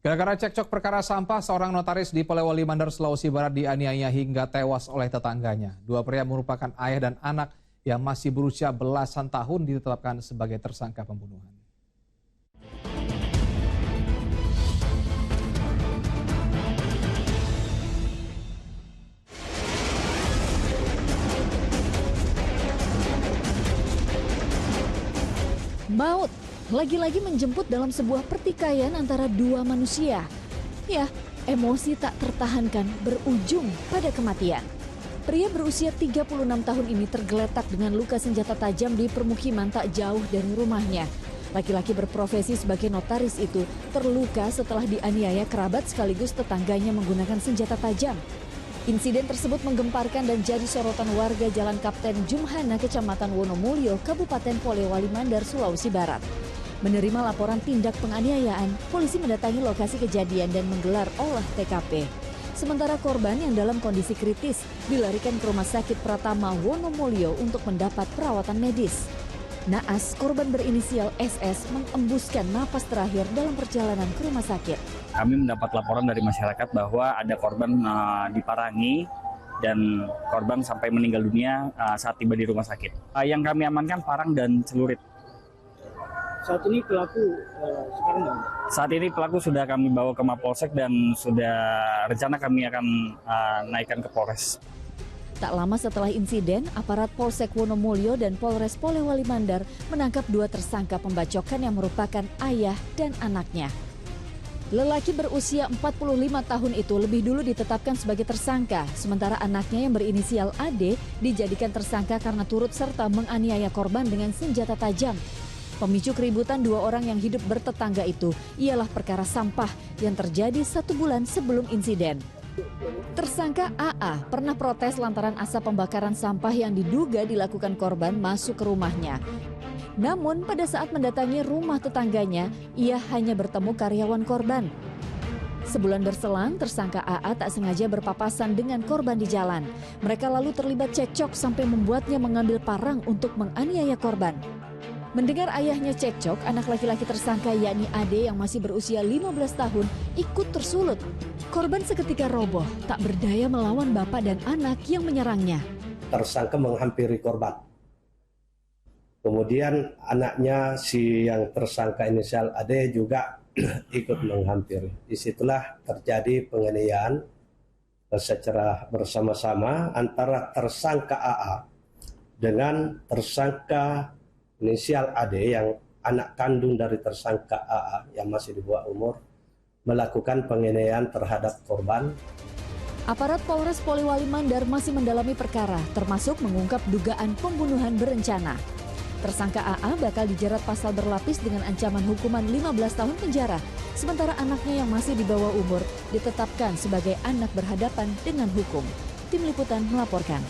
Gara-gara cekcok perkara sampah, seorang notaris di Polewali Mandar, Sulawesi Barat dianiaya hingga tewas oleh tetangganya. Dua pria merupakan ayah dan anak yang masih berusia belasan tahun ditetapkan sebagai tersangka pembunuhan. Maut lagi-lagi menjemput dalam sebuah pertikaian antara dua manusia. Ya, emosi tak tertahankan berujung pada kematian. Pria berusia 36 tahun ini tergeletak dengan luka senjata tajam di permukiman tak jauh dari rumahnya. Laki-laki berprofesi sebagai notaris itu terluka setelah dianiaya kerabat sekaligus tetangganya menggunakan senjata tajam. Insiden tersebut menggemparkan dan jadi sorotan warga Jalan Kapten Jumhana, Kecamatan Wonomulyo, Kabupaten Polewali Mandar, Sulawesi Barat. Menerima laporan tindak penganiayaan, polisi mendatangi lokasi kejadian dan menggelar olah TKP. Sementara korban yang dalam kondisi kritis dilarikan ke Rumah Sakit Pratama Wonomulyo untuk mendapat perawatan medis. Naas, korban berinisial SS mengembuskan napas terakhir dalam perjalanan ke rumah sakit. Kami mendapat laporan dari masyarakat bahwa ada korban diparangi dan korban sampai meninggal dunia saat tiba di rumah sakit. Yang kami amankan parang dan celurit. Saat ini pelaku sekarang mana? Saat ini pelaku sudah kami bawa ke Mapolsek dan sudah rencana kami akan naikkan ke Polres. Tak lama setelah insiden, aparat Polsek Wonomulyo dan Polres Polewali Mandar menangkap dua tersangka pembacokan yang merupakan ayah dan anaknya. Lelaki berusia 45 tahun itu lebih dulu ditetapkan sebagai tersangka, sementara anaknya yang berinisial AD dijadikan tersangka karena turut serta menganiaya korban dengan senjata tajam. Pemicu keributan dua orang yang hidup bertetangga itu ialah perkara sampah yang terjadi 1 bulan sebelum insiden. Tersangka AA pernah protes lantaran asap pembakaran sampah yang diduga dilakukan korban masuk ke rumahnya. Namun pada saat mendatangi rumah tetangganya, ia hanya bertemu karyawan korban. Sebulan berselang, tersangka AA tak sengaja berpapasan dengan korban di jalan. Mereka lalu terlibat cekcok sampai membuatnya mengambil parang untuk menganiaya korban. Mendengar ayahnya cekcok, anak laki-laki tersangka yakni Ade yang masih berusia 15 tahun ikut tersulut. Korban seketika roboh, tak berdaya melawan bapak dan anak yang menyerangnya. Tersangka menghampiri korban. Kemudian anaknya si yang tersangka inisial Ade juga ikut menghampiri. Disitulah terjadi penganiayaan secara bersama-sama antara tersangka AA dengan tersangka inisial AD yang anak kandung dari tersangka AA yang masih di bawah umur melakukan penganiayaan terhadap korban. Aparat Polres Polewali Mandar masih mendalami perkara, termasuk mengungkap dugaan pembunuhan berencana. Tersangka AA bakal dijerat pasal berlapis dengan ancaman hukuman 15 tahun penjara, sementara anaknya yang masih di bawah umur ditetapkan sebagai anak berhadapan dengan hukum. Tim Liputan melaporkan.